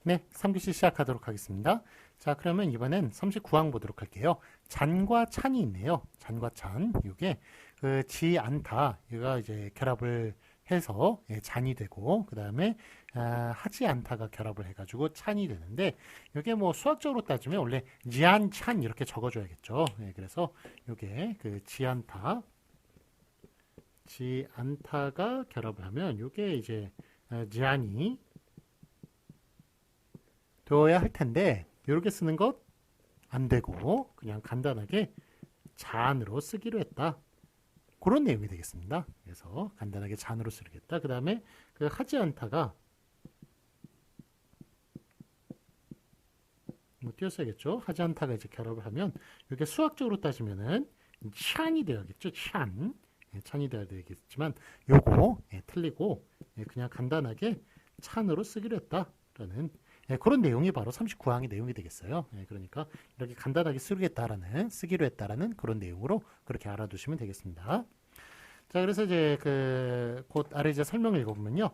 네, 3교시 시작하도록 하겠습니다. 자, 그러면 이번엔 39항 보도록 할게요. 잔과 찬이 있네요. 잔과 찬. 이게 지 않다. 얘가 이제 결합을 해서 잔이 되고, 그 다음에 하지 않다가 결합을 해가지고 찬이 되는데, 이게 뭐 수학적으로 따지면 원래 지안, 찬 이렇게 적어줘야겠죠. 그래서 이게 지 않다가 결합을 하면 이게 이제 지안이 되어야 할 텐데 이렇게 쓰는 것 안 되고 그냥 간단하게 잔으로 쓰기로 했다. 그런 내용이 되겠습니다. 그래서 간단하게 잔으로 쓰겠다. 그 다음에 그 하지 않다가 뭐 띄었어야겠죠. 하지 않다가 이제 결합을 하면 이렇게 수학적으로 따지면은 찬이 되어야겠죠. 찬. 찬이 되어야 되겠지만 요거 틀리고 그냥 간단하게 찬으로 쓰기로 했다라는 그런 내용이 바로 39항의 내용이 되겠어요. 그러니까 이렇게 간단하게 쓰기로 했다라는 그런 내용으로 그렇게 알아두시면 되겠습니다. 자, 그래서 이제 곧 아래 이제 설명을 읽어보면요.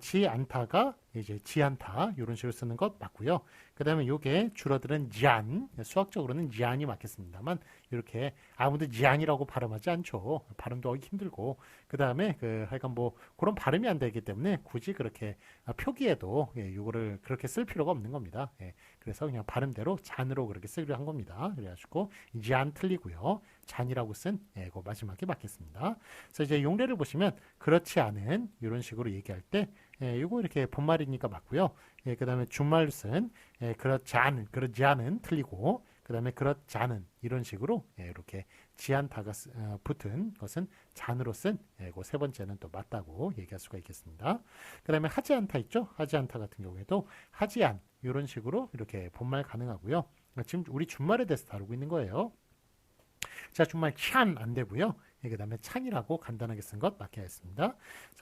지 않다가 이제 지 않다 이런 식으로 쓰는 것 맞고요. 그 다음에 요게 줄어드는 지안, 수학적으로는 지안이 맞겠습니다만 이렇게 아무도 지안이라고 발음하지 않죠. 발음도 하기 힘들고 그 다음에 하여간 뭐 그런 발음이 안 되기 때문에 굳이 그렇게 표기에도 요거를 그렇게 쓸 필요가 없는 겁니다. 그래서 그냥 발음대로 잔으로 그렇게 쓰기로 한 겁니다. 그래가지고 지안 틀리고요. 잔이라고 쓴 그 마지막에 맞겠습니다. 그래서 이제 용례를 보시면 그렇지 않은 이런 식으로 얘기할 때 이거 이렇게 본말이니까 맞고요. 그 다음에 준말로 쓴 그렇지 않은 틀리고 그 다음에 그렇지 않은 이런 식으로 이렇게 지안타가 붙은 것은 잔으로 쓴 그 세 번째는 또 맞다고 얘기할 수가 있겠습니다. 그 다음에 하지 않다 있죠? 하지 않다 같은 경우에도 하지 않 이런 식으로 이렇게 본말 가능하고요. 지금 우리 준말에 대해서 다루고 있는 거예요. 자, 준말 찬 안 되고요. 그 다음에 찬이라고 간단하게 쓴 것 맞게 하겠습니다.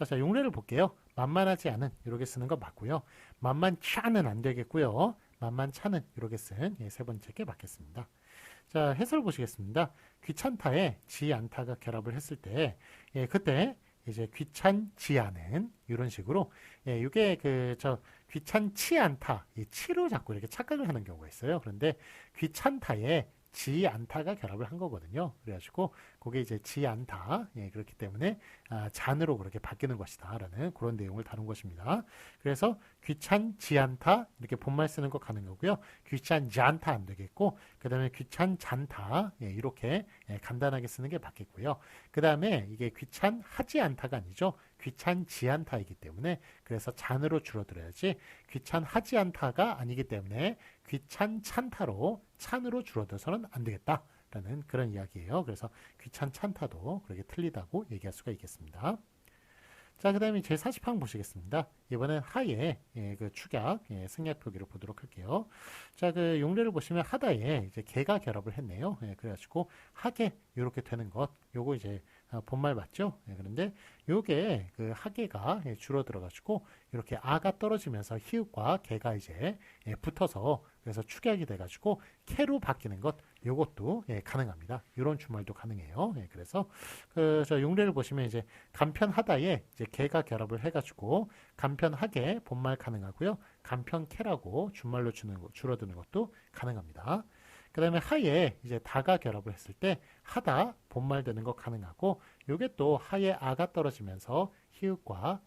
자, 용례를 볼게요. 만만하지 않은 이렇게 쓰는 것 맞고요. 만만찮은 안 되겠고요. 만만찮은 이렇게 쓴 세 번째 게 맞겠습니다. 자, 해설 보시겠습니다. 귀찮다에 지 않다가 결합을 했을 때 그때 이제 귀찮지 않은 이런 식으로 이게 귀찮지 않다 이 치로 자꾸 이렇게 착각을 하는 경우가 있어요. 그런데 귀찮다에 지 않다가 결합을 한 거거든요. 그래가지고 그게 이제 지 않다 그렇기 때문에 잔으로 그렇게 바뀌는 것이다 라는 그런 내용을 다룬 것입니다. 그래서 귀찮지 않다 이렇게 본말 쓰는 거 가능하고요. 귀찮지 않다 안 되겠고 그 다음에 귀찮잖다 이렇게 간단하게 쓰는 게 맞겠고요. 그 다음에 이게 귀찮하지 않다가 아니죠. 귀찮지 않다이기 때문에 그래서 잔으로 줄어들어야지 귀찮하지 않다가 아니기 때문에 귀찮찬타로 찬으로 줄어들어서는 안 되겠다라는 그런 이야기예요. 그래서 귀찮찬타도 그렇게 틀리다고 얘기할 수가 있겠습니다. 자, 그 다음에 제40항 보시겠습니다. 이번엔 하에 그 축약 승약 표기를 보도록 할게요. 자, 용례를 보시면 하다에 이제 개가 결합을 했네요. 그래가지고 하게 이렇게 되는 것, 요거 이제 본말 맞죠? 그런데 요게 하계가 줄어들어가지고 이렇게 아가 떨어지면서 히읗과 개가 이제 붙어서 그래서 축약이 돼가지고 캐로 바뀌는 것 요것도 가능합니다. 이런 주말도 가능해요. 그래서 저 용례를 보시면 이제 간편하다에 이제 개가 결합을 해가지고 간편하게 본말 가능하고요. 간편캐라고 준말로 줄어드는 것도 가능합니다. 그 다음에 하에 이제 다가 결합을 했을 때 하다 본말 되는 거 가능하고 요게 또 하에 아가 떨어지면서 히읗과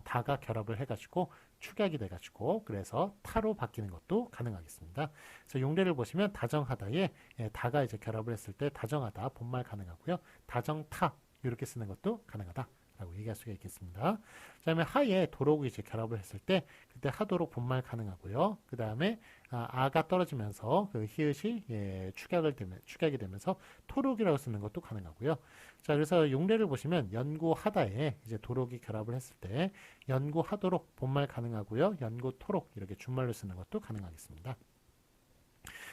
다가 결합을 해가지고 축약이 돼가지고 그래서 타로 바뀌는 것도 가능하겠습니다. 그래서 용례를 보시면 다정하다에 다가 이제 결합을 했을 때 다정하다 본말 가능하고요. 다정타 이렇게 쓰는 것도 가능하다. 라고 얘기할 수가 있겠습니다. 그 다음에 하에 도록이 이제 결합을 했을 때 그때 하도록 본말 가능하고요. 그 다음에 아가 떨어지면서 그 히읗이 축약이 되면서 토록이라고 쓰는 것도 가능하고요. 자, 그래서 용례를 보시면 연구하다에 이제 도록이 결합을 했을 때 연구하도록 본말 가능하고요. 연구토록 이렇게 준말로 쓰는 것도 가능하겠습니다.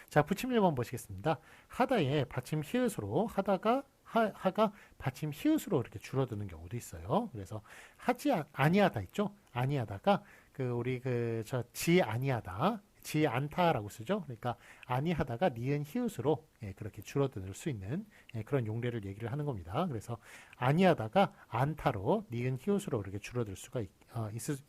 자, 부침 1번 보시겠습니다. 하다에 받침 히읗으로 하가 받침 히읗으로 이렇게 줄어드는 경우도 있어요. 그래서 하지 아니하다 있죠. 아니하다가 우리 지 아니하다 지 않다라고 쓰죠. 그러니까 아니하다가 니은 히읗으로 그렇게 줄어들 수 있는 그런 용례를 얘기를 하는 겁니다. 그래서 아니하다가 않다로 니은 히읗으로 이렇게 줄어들 수가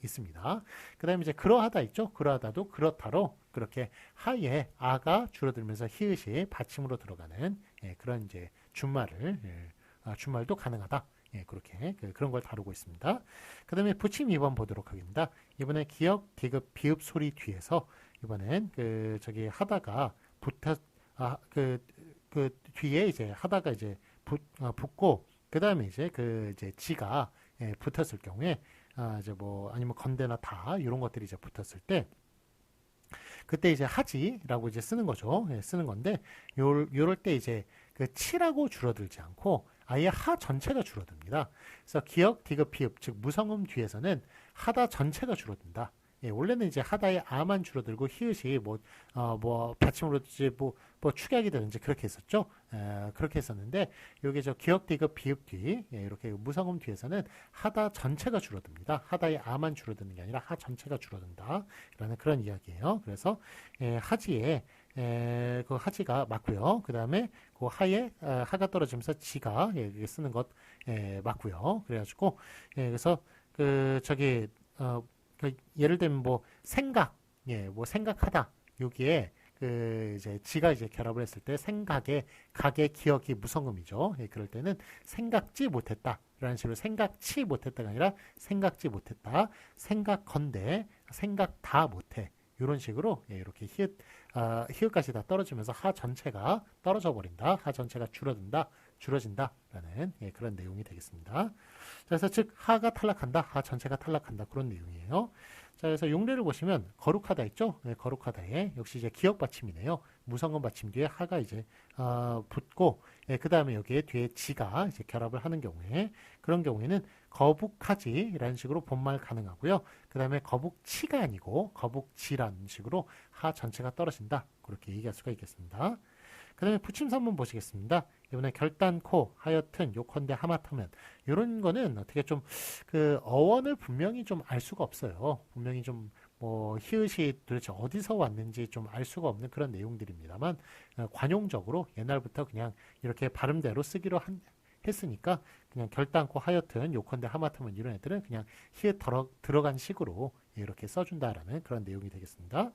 있습니다. 그 다음에 이제 그러하다 있죠. 그러하다도 그렇다로 그렇게 하에 아가 줄어들면서 히읗이 받침으로 들어가는 그런 이제 준말도 가능하다. 그렇게 그런 걸 다루고 있습니다. 그 다음에 붙임 2번 보도록 하겠습니다. 이번에 기역, 디귿, 비읍 소리 뒤에서 이번엔 저기 하다가 그 뒤에 이제 하다가 이제 붙고 그 다음에 이제 이제 지가 붙었을 경우에 이제 뭐 아니면 건대나 다 이런 것들이 이제 붙었을 때 그때 이제 하지라고 이제 쓰는 거죠. 쓰는 건데 요럴 때 이제 그 치라고 줄어들지 않고 아예 하 전체가 줄어듭니다. 그래서 기역, 디귿, 비읍 즉 무성음 뒤에서는 하다 전체가 줄어든다. 원래는 이제 하다의 아만 줄어들고 히읗이 뭐 받침으로 이제 뭐 축약이 되는지 그렇게 했었죠. 그렇게 했었는데 여기 저 기역, 디귿, 비읍 뒤 이렇게 무성음 뒤에서는 하다 전체가 줄어듭니다. 하다의 아만 줄어드는 게 아니라 하 전체가 줄어든다라는 그런 이야기예요. 그래서 하지에 그 하지가 맞고요. 그 다음에 그 하에 하가 떨어지면서 지가 쓰는 것 맞고요. 그래가지고 그래서 그 저기 예를 들면 뭐 생각, 뭐 생각하다 여기에 이제 지가 이제 결합을 했을 때 생각에 각의 기억이 무성음이죠. 그럴 때는 생각지 못했다. 라는 식으로 생각치 못했다가 아니라 생각지 못했다. 생각건대 생각 다 못해. 이런 식으로 이렇게 히읗까지 다 떨어지면서 하 전체가 떨어져 버린다. 하 전체가 줄어진다라는 그런 내용이 되겠습니다. 자, 그래서 즉 하가 탈락한다. 하 전체가 탈락한다. 그런 내용이에요. 자, 그래서 용례를 보시면 거룩하다 있죠? 거룩하다에 역시 이제 기역 받침이네요. 무성음 받침 뒤에 하가 이제 붙고 그 다음에 여기에 뒤에 지가 이제 결합을 하는 경우에 그런 경우에는 거북하지라는 식으로 본말 가능하고요. 그 다음에 거북치가 아니고 거북지라는 식으로 하 전체가 떨어진다. 그렇게 얘기할 수가 있겠습니다. 그 다음에 붙임 3번 보시겠습니다. 이번에 결단코, 하여튼, 요컨대, 하마터면 이런 거는 어떻게 좀 그 어원을 분명히 좀 알 수가 없어요. 분명히 좀 뭐 히읗이 도대체 어디서 왔는지 좀 알 수가 없는 그런 내용들입니다만 관용적으로 옛날부터 그냥 이렇게 발음대로 쓰기로 했으니까 그냥 결단코, 하여튼, 요컨대, 하마터면 이런 애들은 그냥 히읗 들어간 식으로 이렇게 써준다라는 그런 내용이 되겠습니다.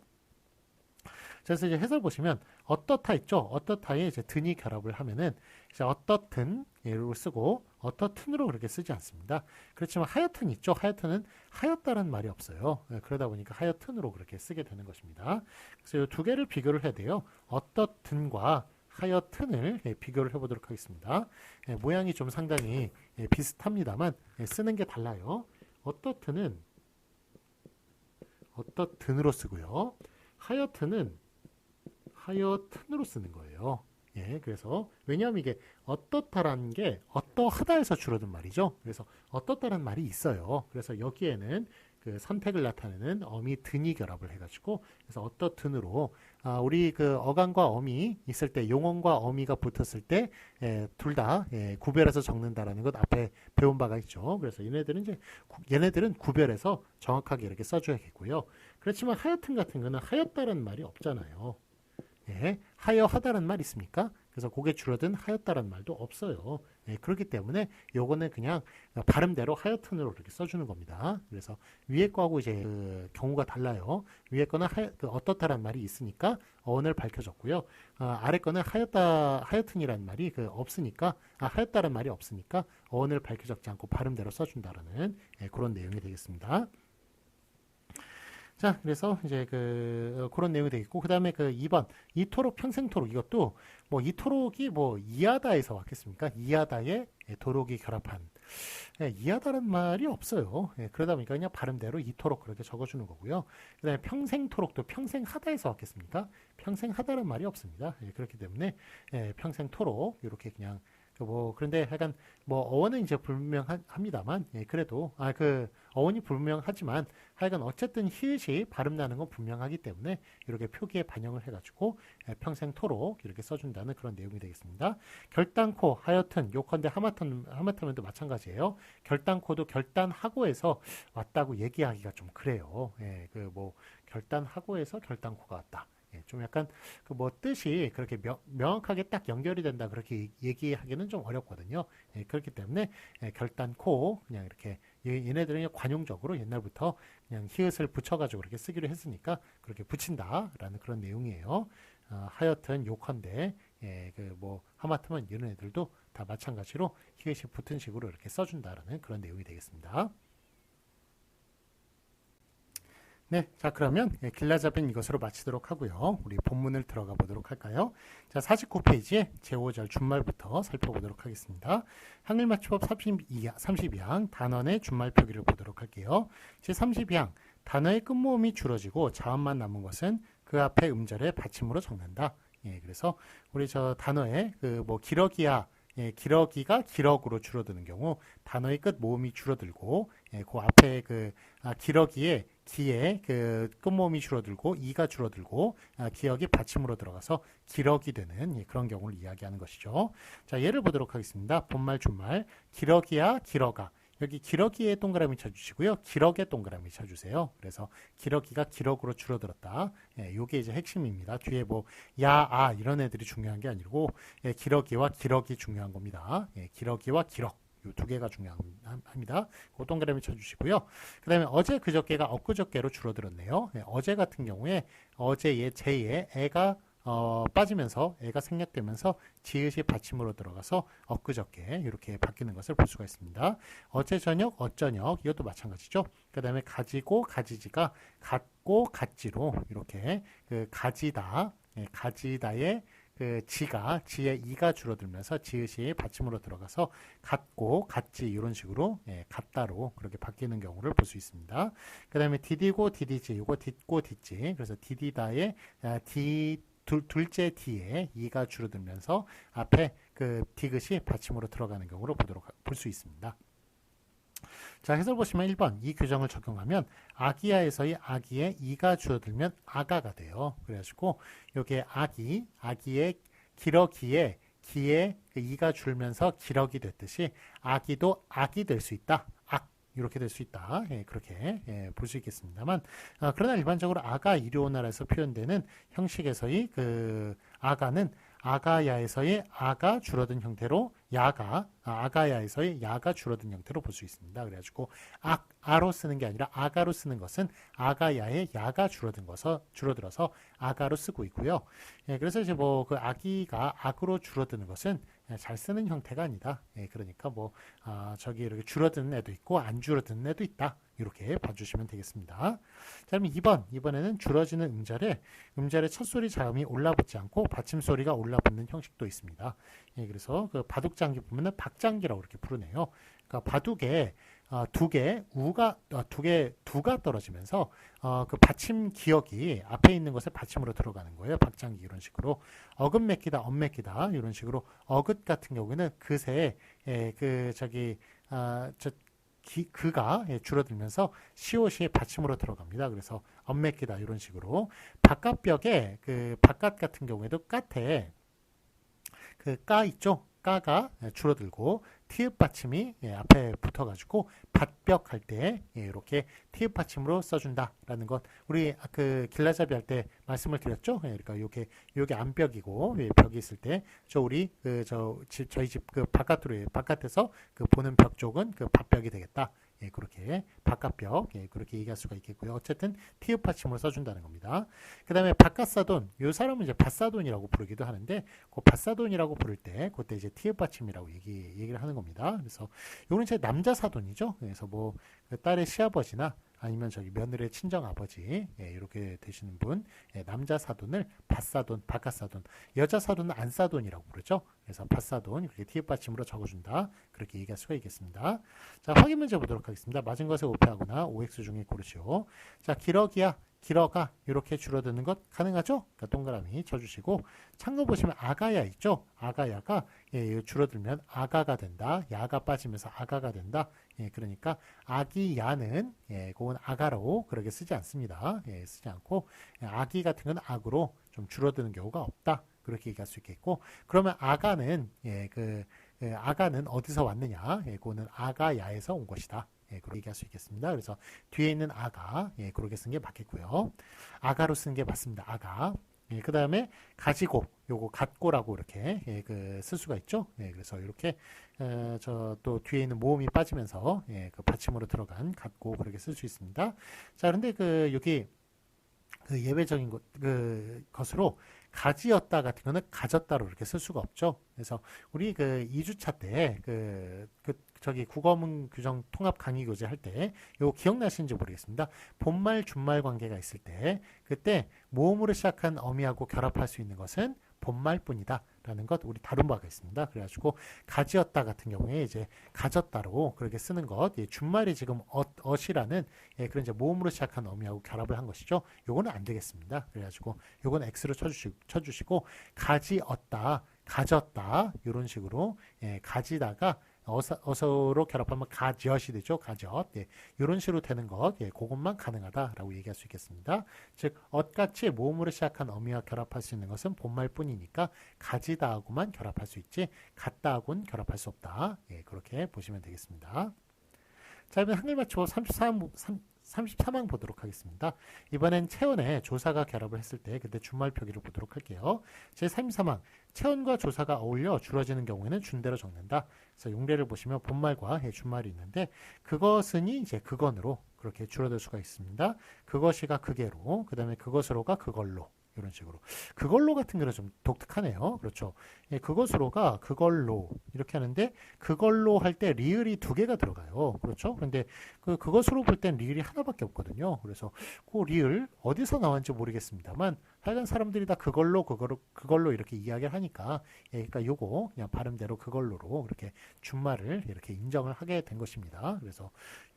그래서 이제 해설 보시면 어떻다 있죠. 어떻다에 이제 든이 결합을 하면은 이제 어떻든 예로 쓰고 어떻든으로 그렇게 쓰지 않습니다. 그렇지만 하여튼 있죠. 하여튼은 하였다는 말이 없어요. 그러다 보니까 하여튼으로 그렇게 쓰게 되는 것입니다. 그래서 이 두 개를 비교를 해야 돼요. 어떻든과 하여튼을 비교를 해보도록 하겠습니다. 모양이 좀 상당히 비슷합니다만 쓰는 게 달라요. 어떻든으로 쓰고요. 하여튼으로 쓰는 거예요. 그래서 왜냐하면 이게 어떻다라는 게 어떠하다에서 줄어든 말이죠. 그래서 어떻다라는 말이 있어요. 그래서 여기에는 그 선택을 나타내는 어미 든이 결합을 해가지고 그래서 어떻든으로 우리 그 어간과 어미 있을 때 용언과 어미가 붙었을 때 둘 다 구별해서 적는다라는 것 앞에 배운 바가 있죠. 그래서 얘네들은 구별해서 정확하게 이렇게 써줘야겠고요. 그렇지만 하여튼 같은 거는 하였다라는 말이 없잖아요. 하여하다라는 말 있습니까? 그래서 그게 줄어든 하였다라는 말도 없어요. 그렇기 때문에 요거는 그냥 발음대로 하여튼으로 이렇게 써주는 겁니다. 그래서 위에 거하고 이제 그 경우가 달라요. 위에 거는 어떻다라는 말이 있으니까 어원을 밝혀줬고요. 아래 거는 하여튼이라는 말이 없으니까 하였다라는 말이 없으니까 어원을 밝혀적지 않고 발음대로 써준다라는 그런 내용이 되겠습니다. 자, 그래서 이제 그런 내용이 되겠고, 그 다음에 2번, 이토록 평생토록, 이것도 뭐 이토록이 뭐 이하다에서 왔겠습니까? 이하다에 도록이 결합한. 이하다라는 말이 없어요. 그러다 보니까 그냥 발음대로 이토록 그렇게 적어주는 거고요. 그 다음에 평생토록도 평생하다에서 왔겠습니까? 평생하다라는 말이 없습니다. 그렇기 때문에 평생토록, 이렇게 그냥 그런데 하여간 뭐 어원은 이제 불분명합니다만, 예, 그래도 어원이 불분명하지만 하여간 어쨌든 히읗이 발음 나는 건 분명하기 때문에 이렇게 표기에 반영을 해가지고 평생토록 이렇게 써준다는 그런 내용이 되겠습니다. 결단코 하여튼 요컨대 하마터면도 마찬가지예요. 결단코도 결단하고에서 왔다고 얘기하기가 좀 그래요. 예, 결단하고에서 결단코가 왔다. 예, 좀 약간 뜻이 그렇게 명확하게 딱 연결이 된다 그렇게 얘기하기는 좀 어렵거든요. 예, 그렇기 때문에 결단코 그냥 이렇게 얘네들은 관용적으로 옛날부터 그냥 히읗을 붙여가지고 그렇게 쓰기로 했으니까 그렇게 붙인다라는 그런 내용이에요. 하여튼 요컨대 하마터면 이런 애들도 다 마찬가지로 히읗이 붙은 식으로 이렇게 써준다라는 그런 내용이 되겠습니다. 네, 자 그러면 길라잡은 이것으로 마치도록 하고요. 우리 본문을 들어가 보도록 할까요? 자, 49페이지에 제5절 준말부터 살펴보도록 하겠습니다. 한글맞춤법 32항 단원의 준말 표기를 보도록 할게요. 제32항 단어의 끝모음이 줄어지고 자음만 남은 것은 그 앞에 음절의 받침으로 적는다. 예, 그래서 우리 저 단어의 기러기야, 예, 기러기가 기럭으로 줄어드는 경우 단어의 끝 모음이 줄어들고, 예, 그 앞에 기러기에 기에 끝모음이 줄어들고 이가 줄어들고 기역이 받침으로 들어가서 기럭이 되는 그런 경우를 이야기하는 것이죠. 자, 예를 보도록 하겠습니다. 본말 준말 기러기야 기러가, 여기 기러기에 동그라미 쳐주시고요. 기럭에 동그라미 쳐주세요. 그래서 기러기가 기럭으로 줄어들었다. 예, 요게 이제 핵심입니다. 뒤에 야, 아 이런 애들이 중요한 게 아니고, 예, 기러기와 기럭이 중요한 겁니다. 예, 기러기와 기럭. 이 두 개가 중요합니다. 그 동그라미 쳐주시고요. 그 다음에 어제 그저께가 엊그저께로 줄어들었네요. 예, 어제 같은 경우에 어제의 제에 애가 빠지면서 애가 생략되면서 지읒이 받침으로 들어가서 엊그저께 이렇게 바뀌는 것을 볼 수가 있습니다. 어제 저녁, 어저녁 이것도 마찬가지죠. 그 다음에 가지고, 가지지가 같고, 같지로 이렇게 가지다, 가지다의 지의 이가 줄어들면서 지읒이 받침으로 들어가서 같고, 같지 이런 식으로 같다로 그렇게 바뀌는 경우를 볼 수 있습니다. 그 다음에 디디고, 디디지 이거 딛고, 딛지 그래서 디디다의 둘째 D에 이가 줄어들면서 앞에 디귿이 받침으로 들어가는 경우로 볼 수 있습니다. 자, 해설 보시면 1번 이 규정을 적용하면 아기야에서의 아기에 이가 줄어들면 아가가 돼요. 그래가지고 여기에 아기의 기러기에 기에 이가 줄면서 기러기 됐듯이 아기도 악이 될 수 있다. 이렇게 될 수 있다. 예, 그렇게 볼 수 있겠습니다만, 그러나 일반적으로 아가 이료나라에서 표현되는 형식에서의 아가는 아가야에서의 아가 줄어든 형태로 아가야에서의 야가 줄어든 형태로 볼 수 있습니다. 그래가지고 아로 쓰는 게 아니라 아가로 쓰는 것은 아가야의 야가 줄어들어서 아가로 쓰고 있고요. 예, 그래서 이제 아기가 악으로 줄어드는 것은 잘 쓰는 형태가 아니다. 예, 그러니까 저기 이렇게 줄어드는 애도 있고 안 줄어드는 애도 있다. 이렇게 봐주시면 되겠습니다. 자, 그럼 이번에는 줄어지는 음절의 첫 소리 자음이 올라붙지 않고 받침 소리가 올라붙는 형식도 있습니다. 예, 그래서 바둑장기 보면은 박장기라고 이렇게 부르네요. 그러니까 바둑에 두가 떨어지면서 받침 기역이 앞에 있는 것을 받침으로 들어가는 거예요. 박장기 이런 식으로 어긋 맺기다, 엇 맺기다 이런 식으로 어긋 같은 경우에는 그새에 그가 줄어들면서 시옷이 받침으로 들어갑니다. 그래서 엇 맺기다 이런 식으로 바깥벽에 바깥 같은 경우에도 까태 까 있죠. 까가 줄어들고 티읕 받침이 앞에 붙어가지고 밭벽 할 때 이렇게 티읕 받침으로 써준다라는 것 우리 길라잡이 할 때 말씀을 드렸죠. 그러니까 요게 안벽이고 벽이 있을 때 저희 집 바깥에서 보는 벽 쪽은 밭벽이 되겠다. 예, 그렇게 바깥벽 그렇게 얘기할 수가 있겠고요. 어쨌든 티읕 받침으로 써준다는 겁니다. 그 다음에 바깥사돈 이 사람은 이제 밭사돈이라고 부르기도 하는데 밭사돈이라고 부를 때 그때 이제 티읕 받침이라고 얘기를 하는 겁니다. 그래서 요거는 제 남자 사돈이죠. 그래서 딸의 시아버지나 아니면 저기 며느리의 친정 아버지, 예, 이렇게 되시는 분, 예, 남자 사돈을 밭사돈, 바깥사돈, 여자 사돈은 안사돈이라고 부르죠. 그래서 밭사돈 이렇게 티읕 받침으로 적어준다. 그렇게 얘기할 수가 있겠습니다. 자, 확인 문제 보도록 하겠습니다. 맞은 것에 오패하거나 OX 중에 고르시오. 자, 기러기야. 기러가 이렇게 줄어드는 것 가능하죠? 그러니까 동그라미 쳐주시고 참고 보시면 아가야 있죠? 아가야가 예, 줄어들면 아가가 된다. 야가 빠지면서 아가가 된다. 예, 그러니까 아기야는 예, 그건 아가로 그렇게 쓰지 않습니다. 예, 쓰지 않고 예, 아기 같은 건 악으로 좀 줄어드는 경우가 없다. 그렇게 얘기할 수 있겠고 그러면 아가는 예, 아가는 어디서 왔느냐? 예, 그거는 아가야에서 온 것이다. 예, 그렇게 얘기할 수 있겠습니다. 그래서 뒤에 있는 아가, 예, 그렇게 쓴 게 맞겠고요. 아가로 쓴 게 맞습니다. 아가. 예, 그 다음에 가지고, 요거 갖고라고 이렇게 예, 쓸 수가 있죠. 예, 그래서 이렇게 저 또 뒤에 있는 모음이 빠지면서 예, 그 받침으로 들어간 갖고 그렇게 쓸 수 있습니다. 자, 그런데 여기 그 예외적인 것으로 가지였다 같은 거는 가졌다로 이렇게 쓸 수가 없죠. 그래서 우리 2주차 때 저기 국어문 규정 통합 강의 교재 할 때 이거 기억나시는지 모르겠습니다. 본말 준말 관계가 있을 때 그때 모음으로 시작한 어미하고 결합할 수 있는 것은 본말뿐이다 라는 것 우리 다룬 바가 있습니다. 그래가지고 가지었다 같은 경우에 이제 가졌다로 그렇게 쓰는 것, 예, 준말이 지금 엇이라는 예, 그런 이제 모음으로 시작한 어미하고 결합을 한 것이죠. 요거는 안 되겠습니다. 그래가지고 요건 X로 쳐주시고 가지었다, 가졌다 이런 식으로 예, 가지다가 어서로 결합하면 가지엇이 되죠. 가지엇. 예, 이런 식으로 되는 것, 예, 그것만 가능하다라고 얘기할 수 있겠습니다. 즉, 엇같이 모음으로 시작한 어미와 결합할 수 있는 것은 본말뿐이니까 가지다하고만 결합할 수 있지 같다하고는 결합할 수 없다. 예, 그렇게 보시면 되겠습니다. 자, 이번 한글 맞추고 33항 보도록 하겠습니다. 이번엔 체온에 조사가 결합을 했을 때 그때 준말 표기를 보도록 할게요. 제33항 체온과 조사가 어울려 줄어지는 경우에는 준대로 적는다. 그래서 용례를 보시면 본말과 준말이 있는데 그것은이 이제 그건으로 그렇게 줄어들 수가 있습니다. 그것이가 그게로, 그 다음에 그것으로가 그걸로 이런 식으로. 그걸로 같은 경우는 좀 독특하네요. 그렇죠. 예, 그것으로가 그걸로 이렇게 하는데 그걸로 할 때 리을이 두 개가 들어가요. 그렇죠. 그런데 그것으로 볼 땐 리을이 하나밖에 없거든요. 그래서 그 리을 어디서 나왔는지 모르겠습니다만 하여간 사람들이 다 그걸로 이렇게 이야기를 하니까 예, 그러니까 요거 그냥 발음대로 그걸로로 이렇게 준말을 이렇게 인정을 하게 된 것입니다. 그래서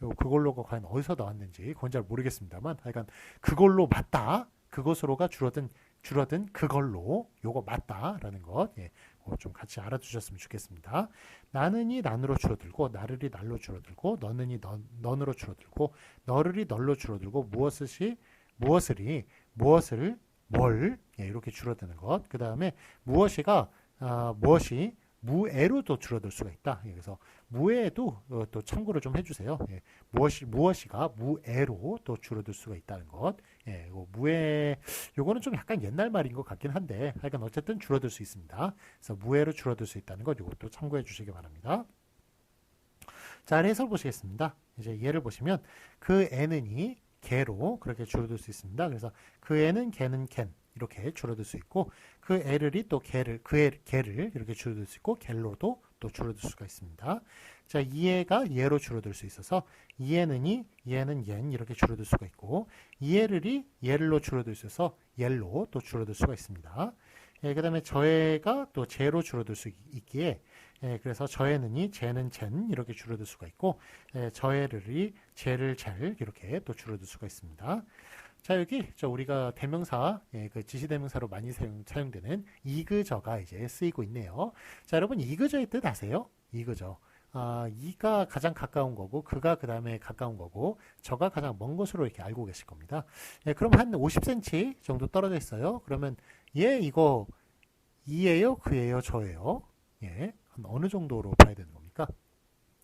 요 그걸로가 과연 어디서 나왔는지 그건 잘 모르겠습니다만 하여간 그걸로 맞다. 그것으로가 줄어든 그걸로 요거 맞다라는 것 예, 좀 같이 알아두셨으면 좋겠습니다. 나는이 난으로 줄어들고 나를이 날로 줄어들고 너는이 넌으로 줄어들고 너를이 널로 줄어들고 무엇을 뭘 예, 이렇게 줄어드는 것. 그 다음에 무엇이 무애로도 줄어들 수가 있다. 그래서 무애도 또 참고를 좀 해주세요. 예, 무엇이가 무애로 또 줄어들 수가 있다는 것. 예, 무애 요거는 좀 약간 옛날 말인 것 같긴 한데 하여간 어쨌든 줄어들 수 있습니다. 그래서 무애로 줄어들 수 있다는 것 이것도 참고해 주시기 바랍니다. 자, 해설 보시겠습니다. 이제 예를 보시면 그 애는이 개로 그렇게 줄어들 수 있습니다. 그래서 그 애는 개는 캔 이렇게 줄어들 수 있고 그 애를이 또 개를 이렇게 줄어들 수 있고 갤로도 또 줄어들 수가 있습니다. 자, 이애가 예로 줄어들 수 있어서 이애는이 얘는 옌 이렇게 줄어들 수가 있고 이애를이 예를로 줄어들 수 있어서 옐로 또 줄어들 수가 있습니다. 예, 그 다음에 저애가 또 제로 줄어들 수 있기에 예, 그래서 저애는이 제는 젠 이렇게 줄어들 수가 있고 예, 저애를이 제를 젤 이렇게 또 줄어들 수가 있습니다. 자, 여기 우리가 대명사, 예, 그 지시대명사로 많이 사용되는 이그저가 이제 쓰이고 있네요. 자, 여러분 이그저의 뜻 아세요? 이그저. 이가 가장 가까운 거고 그가 그 다음에 가까운 거고 저가 가장 먼 곳으로 이렇게 알고 계실 겁니다. 예, 그럼 한 50cm 정도 떨어져 있어요. 그러면 이거 이예요, 그예요, 저예요? 예, 한 어느 정도로 봐야 되는 겁니까?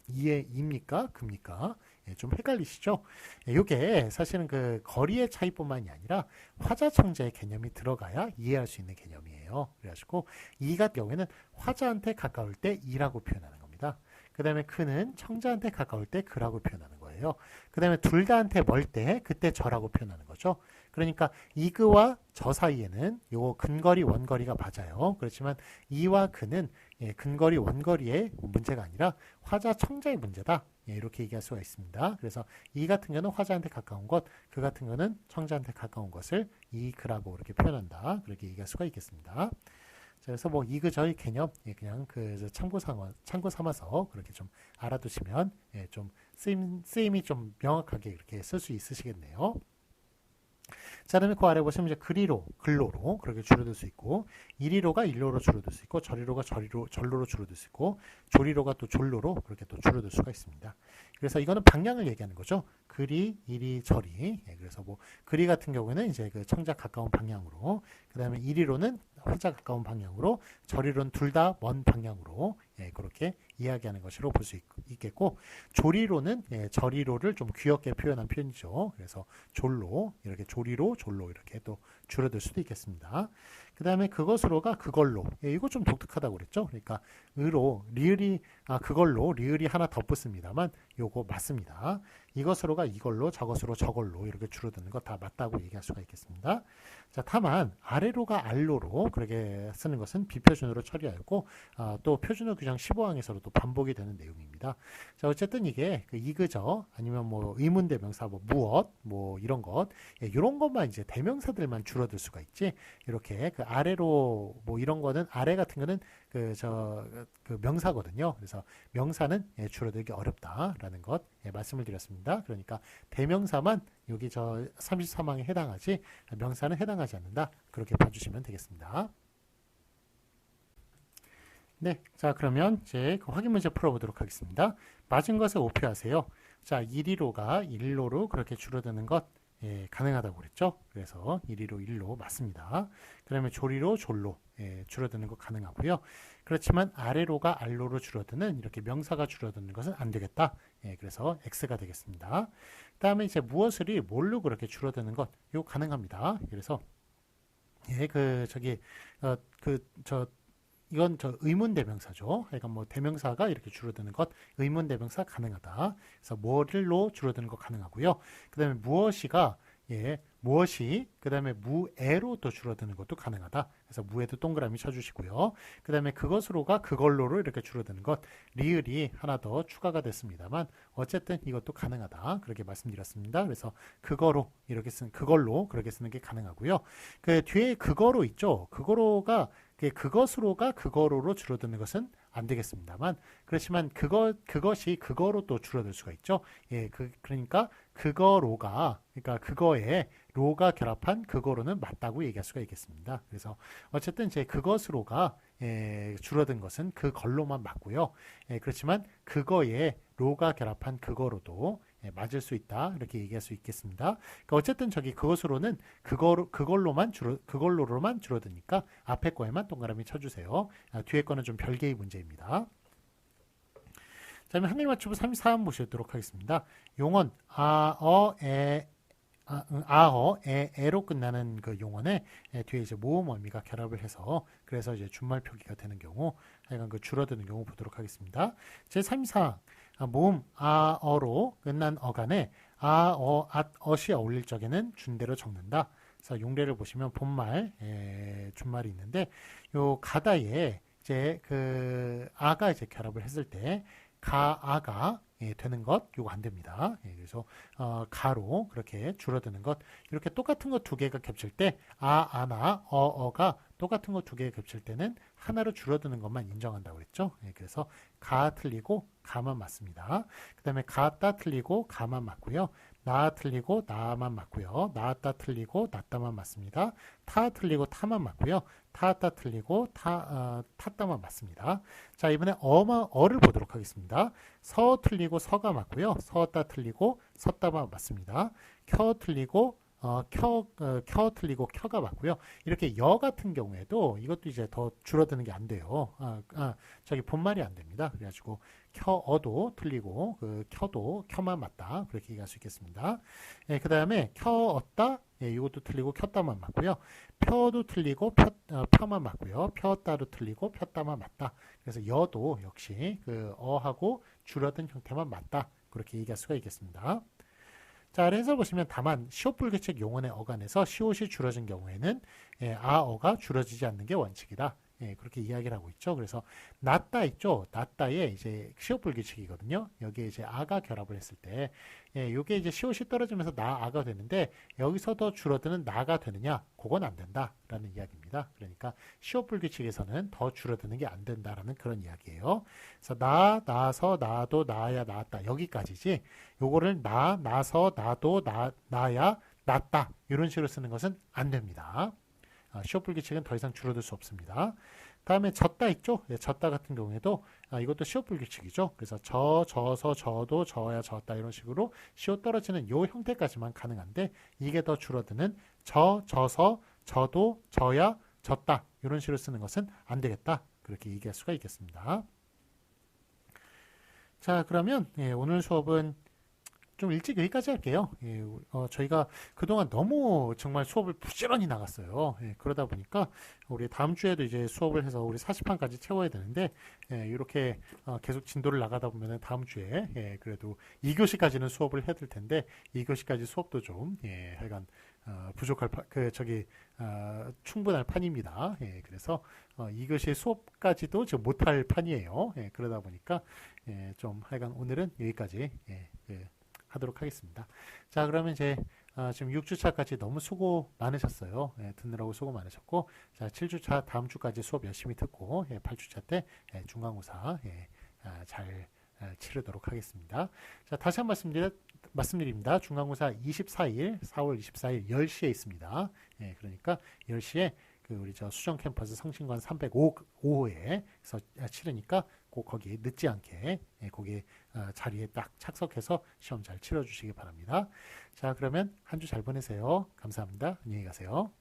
이입니까? 급니까? 예, 좀 헷갈리시죠? 예, 이게 사실은 그 거리의 차이뿐만이 아니라 화자청자의 개념이 들어가야 이해할 수 있는 개념이에요. 그래가지고 이 같은 경우에는 화자한테 가까울 때 이라고 표현하는 겁니다. 그 다음에 그는 청자한테 가까울 때 그라고 표현하는 거예요. 그 다음에 둘 다한테 멀 때 그때 저라고 표현하는 거죠. 그러니까 이그와 저 사이에는 요 근거리 원거리가 맞아요. 그렇지만 이와 그는 예, 근거리 원거리의 문제가 아니라 화자 청자의 문제다. 예, 이렇게 얘기할 수가 있습니다. 그래서 이 같은 경우는 화자한테 가까운 것, 그 같은 경우는 청자한테 가까운 것을 이그라고 이렇게 표현한다. 그렇게 얘기할 수가 있겠습니다. 자, 그래서 뭐 이그저의 개념, 예, 그냥 그 참고 삼아서 그렇게 좀 알아두시면 예, 좀 쓰임이 좀 명확하게 이렇게 쓸 수 있으시겠네요. 자, 그다음에 그 아래 보시면 이제 그리로, 글로로 그렇게 줄어들 수 있고, 이리로가 일로로 줄어들 수 있고, 저리로가 절로로 줄어들 수 있고, 조리로가 또 졸로로 그렇게 또 줄어들 수가 있습니다. 그래서 이거는 방향을 얘기하는 거죠. 그리, 이리, 저리. 예, 그래서 뭐 그리 같은 경우에는 이제 그 청자 가까운 방향으로, 그다음에 이리로는 화자 가까운 방향으로, 저리로는 둘 다 먼 방향으로 예, 그렇게 이야기하는 것으로 볼 수 있겠고, 조리로는 예, 저리로를 좀 귀엽게 표현한 표현이죠. 그래서 졸로 이렇게 조리로 졸로 이렇게 또 줄어들 수도 있겠습니다. 그 다음에 그것으로가 그걸로. 예, 이거 좀 독특하다고 그랬죠. 그러니까 으로 리을이 그걸로 리을이 하나 덧붙습니다만 요거 맞습니다. 이것으로가 이걸로 저것으로 저걸로 이렇게 줄어드는 거 다 맞다고 얘기할 수가 있겠습니다. 자, 다만 아래로가 알로로 그렇게 쓰는 것은 비표준으로 처리하였고 또 표준어 규정 15항에서도 또 반복이 되는 내용입니다. 자, 어쨌든 이게 그 이그저 아니면 뭐 의문대명사 뭐 무엇 뭐 이런 것 예, 이런 것만 이제 대명사들만 줄어들 수가 있지 이렇게 그 아래로 뭐 이런 거는 아래 같은 거는 그 명사거든요. 그래서 명사는 예, 줄어들기 어렵다라는 것 예, 말씀을 드렸습니다. 그러니까 대명사만 여기 저 33항에 해당하지 명사는 해당하지 않는다. 그렇게 봐주시면 되겠습니다. 네, 자 그러면 이제 그 확인 문제 풀어보도록 하겠습니다. 맞은 것에 오표하세요. 자, 이리로가 일로로 그렇게 줄어드는 것 예, 가능하다고 그랬죠. 그래서 이리로 일로 맞습니다. 그다음에 조리로 졸로 예, 줄어드는 것 가능하고요. 그렇지만 아래로가 알로로 줄어드는 이렇게 명사가 줄어드는 것은 안 되겠다. 예, 그래서 X가 되겠습니다. 그다음에 이제 무엇을이 뭘로 그렇게 줄어드는 것 이거 가능합니다. 그래서 예, 이건 저 의문대명사죠. 그러니까 뭐 대명사가 이렇게 줄어드는 것, 의문대명사 가능하다. 그래서 뭐를로 줄어드는 것 가능하고요. 그 다음에 무엇이가 예, 무엇이 그 다음에 무에로 또 줄어드는 것도 가능하다. 그래서 무에도 동그라미 쳐주시고요. 그 다음에 그것으로가 그걸로로 이렇게 줄어드는 것, 리을이 하나 더 추가가 됐습니다만 어쨌든 이것도 가능하다. 그렇게 말씀드렸습니다. 그래서 그거로 이렇게 쓰는 그걸로 그렇게 쓰는 게 가능하고요. 그 뒤에 그거로 있죠. 그거로가 그것으로가 그거로로 줄어드는 것은 안 되겠습니다만 그렇지만 그것이 그거로 또 줄어들 수가 있죠. 예, 그러니까 그거로가 그러니까 그거에 로가 결합한 그거로는 맞다고 얘기할 수가 있겠습니다. 그래서 어쨌든 제 그것으로가 예, 줄어든 것은 그걸로만 맞고요. 예, 그렇지만 그거에 로가 결합한 그거로도 예, 맞을 수 있다 이렇게 얘기할 수 있겠습니다. 그러니까 어쨌든 저기 그것으로는 그걸로만 줄어드니까 앞에 거에만 동그라미 쳐주세요. 뒤에 거는 좀 별개의 문제입니다. 자, 그러면 한글 맞추부 34번 보시도록 하겠습니다. 용언 에로 끝나는 그 용언에 뒤에 이제 모음 어미가 결합을 해서 그래서 이제 준말 표기가 되는 경우 하여간 그 줄어드는 경우 보도록 하겠습니다. 제 3사 모음 어로 끝난 어간에 엇이 어울릴 적에는 준대로 적는다. 그래서 용례를 보시면 본말, 준말이 있는데 요 가다에 이제 그 아가 이제 결합을 했을 때 가아가 되는 것 요거 안 됩니다. 그래서 가로 그렇게 줄어드는 것 이렇게 똑같은 것 두 개가 겹칠 때 아나 어가 똑같은 것 두 개가 겹칠 때는 하나로 줄어드는 것만 인정한다고 그랬죠. 그래서 가 틀리고 가만 맞습니다. 그 다음에 가따 틀리고 가만 맞고요. 나 틀리고 나만 맞고요. 나따 틀리고 나따만 맞습니다. 타 틀리고 타만 맞고요. 타따 틀리고 타따만 맞습니다. 자, 이번에 어를 보도록 하겠습니다. 서 틀리고 서가 맞고요. 서따 틀리고 서따만 맞습니다. 켜 틀리고 켜 틀리고 켜가 맞고요. 이렇게 여 같은 경우에도 이것도 이제 더 줄어드는 게 안 돼요. 저기 본말이 안 됩니다. 그래가지고 켜어도 틀리고 그 켜도 켜만 맞다. 그렇게 얘기할 수 있겠습니다. 그 다음에 켜었다. 이것도 틀리고 켰다만 맞고요. 펴도 틀리고 펴만 맞고요. 펴었다도 틀리고 폈다만 맞다. 그래서 여도 역시 그 어하고 줄어든 형태만 맞다. 그렇게 얘기할 수가 있겠습니다. 자, 아래 해설 보시면 다만 시옷불규칙 용언의 어간에서 시옷이 줄어진 경우에는 아어가 줄어지지 않는 게 원칙이다. 예, 그렇게 이야기를 하고 있죠. 그래서 낮다 있죠. 낮다의 이제 시옷 불규칙이거든요. 여기에 이제 아가 결합을 했을 때, 예, 요게 이제 시옷이 떨어지면서 아가 되는데 여기서 더 줄어드는 나가 되느냐? 그건 안 된다라는 이야기입니다. 그러니까 시옷 불규칙에서는 더 줄어드는 게 안 된다라는 그런 이야기예요. 그래서 나서, 나도, 나야, 나았다 여기까지지. 요거를 나서, 나도, 나야, 낫다 이런 식으로 쓰는 것은 안 됩니다. 시옷 불규칙은 더 이상 줄어들 수 없습니다. 다음에 졌다 있죠? 네, 졌다 같은 경우에도 이것도 시옷 불규칙이죠. 그래서 져서, 저도, 저야, 졌다 이런 식으로 시옷 떨어지는 요 형태까지만 가능한데 이게 더 줄어드는 져서, 저도, 저야, 졌다 이런 식으로 쓰는 것은 안 되겠다. 그렇게 얘기할 수가 있겠습니다. 자, 그러면 오늘 수업은 좀 일찍 여기까지 할게요. 예, 저희가 그동안 너무 정말 수업을 부지런히 나갔어요. 예, 그러다 보니까 우리 다음 주에도 이제 수업을 해서 우리 40판까지 채워야 되는데 이렇게 계속 진도를 나가다 보면 다음 주에 그래도 2교시까지는 수업을 해야 될 텐데 2교시까지 수업도 좀 하여간 부족할 충분할 판입니다. 예, 그래서 2교시 수업까지도 지금 못할 판이에요. 예, 그러다 보니까 좀 하여간 오늘은 여기까지 하도록 하겠습니다. 자, 그러면 이제 지금 6주차까지 너무 수고 많으셨어요. 듣느라고 수고 많으셨고, 자, 7주차 다음 주까지 수업 열심히 듣고 8주차 때 중간고사 잘 치르도록 하겠습니다. 자, 다시 한 번 말씀드립니다. 중간고사 24일, 4월 24일 10시에 있습니다. 그러니까 10시에 우리 수정 캠퍼스 성신관 305호에서 치르니까 꼭 거기 늦지 않게 거기 자리에 딱 착석해서 시험 잘 치러주시기 바랍니다. 자, 그러면 한 주 잘 보내세요. 감사합니다. 안녕히 가세요.